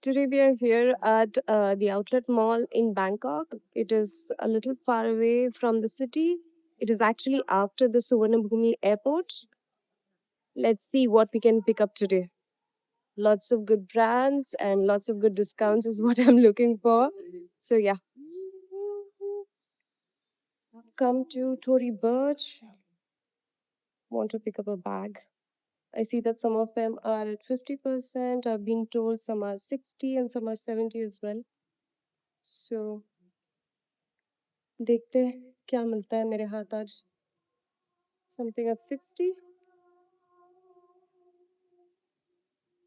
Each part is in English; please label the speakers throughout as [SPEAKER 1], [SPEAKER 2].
[SPEAKER 1] Today we are here at the outlet mall in Bangkok. It is a little far away from the city. It is actually after the Suvarnabhumi airport. Let's see what we can pick up today. Lots of good brands and lots of good discounts is what I'm looking for. So yeah, come to Tory Burch. Want to pick up a bag. I see that some of them are at 50%. I've been told some are 60 and some are 70 as well. So देखते हैं क्या मिलता है मेरे हाथ आज. Something at 60.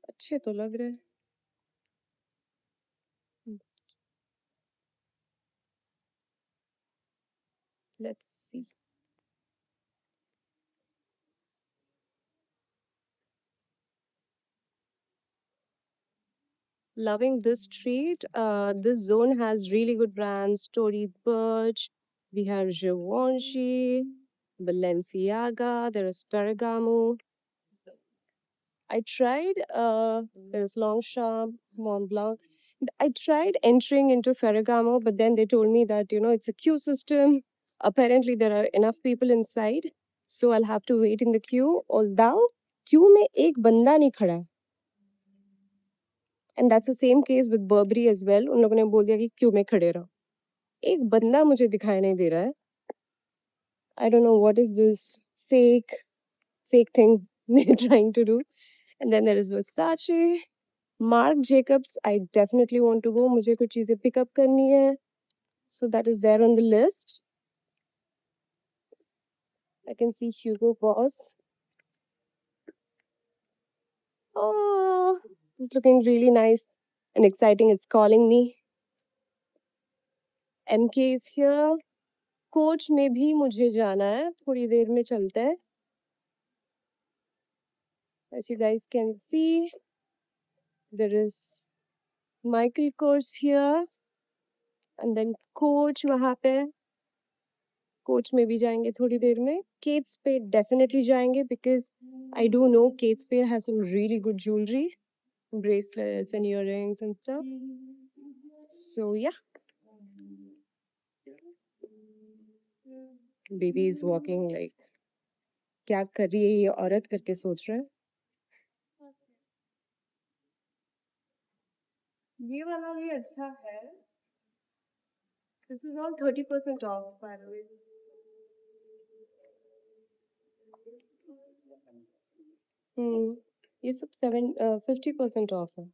[SPEAKER 1] अच्छे तो लग रहे हैं. Let's see. Loving this street. This zone has really good brands. Tory Burch. We have Givenchy, Balenciaga. There is Ferragamo. I tried. There's Longchamp, Mont Blanc. I tried entering into Ferragamo, but then they told me that it's a queue system. Apparently, there are enough people inside, so I'll have to wait in the queue. Although queue में एक बंदा नहीं खड़ा है. And that's the same case with Burberry as well. उन लोगों ने बोल दिया कि queue में खड़े रहो. एक बंदा मुझे दिखाई नहीं दे रहा है. I don't know what is this fake thing they're trying to do. And then there is Versace. Marc Jacobs, I definitely want to go. मुझे कुछ चीजें pick up करनी है. So that is there on the list. I can see Hugo Boss. Oh, it's looking really nice and exciting. It's calling me. MK is here. Coach में भी मुझे जाना है. थोड़ी देर में चलते हैं. As you guys can see, there is Michael Kors here. And then Coach वहाँ पे. Coach में भी जाएंगे थोड़ी देर में. Kate Spade definitely जाएंगे because I do know Kate Spade has some really good jewelry, bracelets and earrings and stuff. So yeah. Baby is walking like क्या कर रही है ये औरत करके सोच रहा है. ये वाला भी अच्छा है. This is all 30% off, by the way. ये सब 50% off है.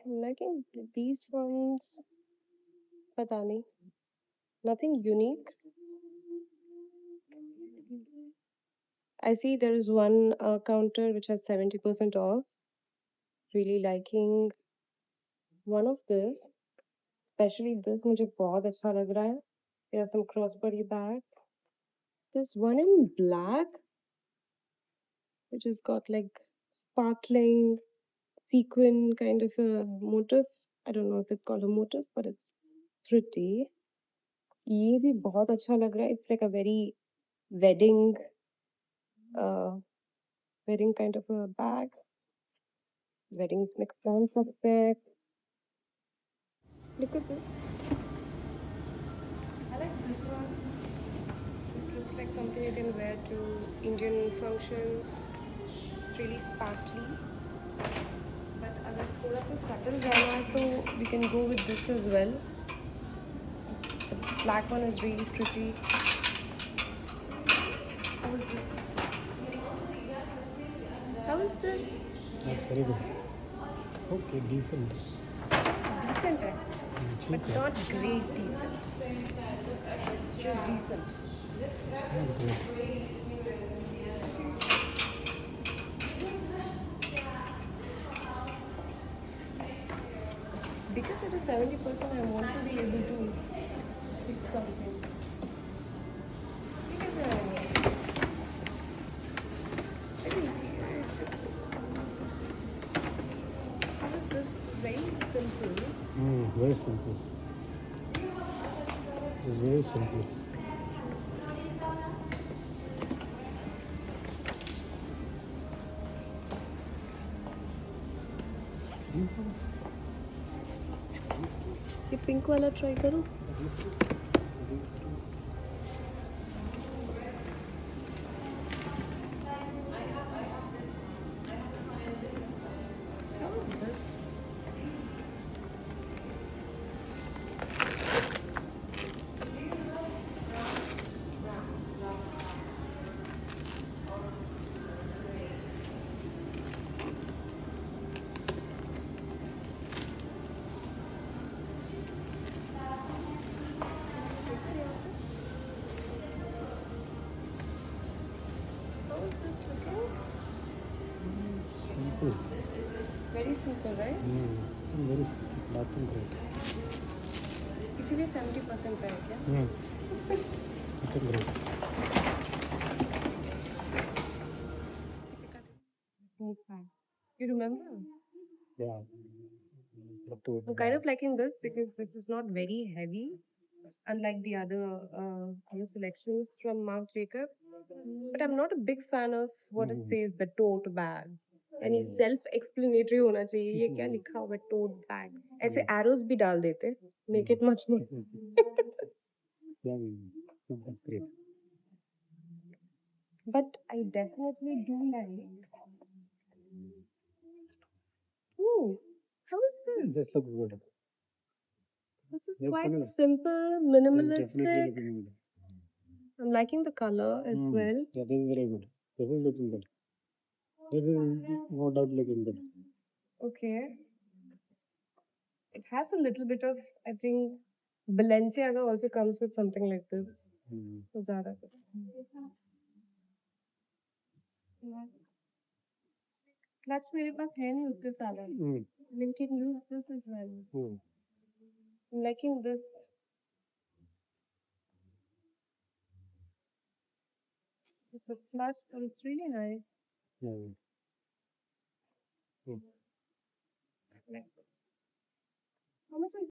[SPEAKER 1] I'm liking these ones. पता नहीं. Nothing unique. I see there is one counter which has 70% off. Really liking one of this. Especially this मुझे बहुत अच्छा लग रहा है. There are some crossbody bags. There's one in black, which has got like sparkling sequin kind of a motif. I don't know if it's called a motif, but it's pretty. ये भी बहुत अच्छा लग रहा है. It's like a very wedding, uh, wedding kind of a bag. Weddings में पहन सकते हैं. Look at this. I like this one. This looks like something you can wear to Indian functions. It's really sparkly. But अगर थोड़ा सा subtle रहना है तो we can go with this as well. The black one is really pretty. How is this? How is this?
[SPEAKER 2] That's very good. Okay, decent.
[SPEAKER 1] Decent है,
[SPEAKER 2] Cheap.
[SPEAKER 1] but not great decent. It's just decent.
[SPEAKER 2] Not great.
[SPEAKER 1] Because it is 70%, I want to be able to pick something. Because how is this? It's very simple.
[SPEAKER 2] Very simple. It's very simple. These ones. These two.
[SPEAKER 1] ये pink वाला try करो.
[SPEAKER 2] These two. These two.
[SPEAKER 1] How is this? How is this looking?
[SPEAKER 2] Simple.
[SPEAKER 1] Very simple, right?
[SPEAKER 2] Some very simple. Nothing great.
[SPEAKER 1] इसीलिए 70% पे है क्या?
[SPEAKER 2] Nothing great.
[SPEAKER 1] You remember?
[SPEAKER 2] Yeah. But
[SPEAKER 1] I'm kind of liking this because this is not very heavy, unlike the other selections from Marc Jacob. But I'm not a big fan of what it says, the tote bag. यानी self-explanatory होना चाहिए. ये क्या लिखा हुआ है tote bag? ऐसे arrows भी डाल देते. Make it much more.
[SPEAKER 2] yeah, not great.
[SPEAKER 1] But I definitely do like. Ooh, how is this?
[SPEAKER 2] This looks good.
[SPEAKER 1] This is
[SPEAKER 2] They're
[SPEAKER 1] quite
[SPEAKER 2] funny.
[SPEAKER 1] simple,
[SPEAKER 2] That's definitely
[SPEAKER 1] minimalistic.
[SPEAKER 2] looking good.
[SPEAKER 1] I'm liking the color as well.
[SPEAKER 2] Yeah, this is very good. This is looking good. This is no doubt looking good.
[SPEAKER 1] Okay. It has a little bit of, I think, Balenciaga also comes with something like this. Zara. Clutch मेरे पास है नहीं उतने सारा. We can use this as well. I'm liking this. It's a clutch, but it's really nice. Like, how much is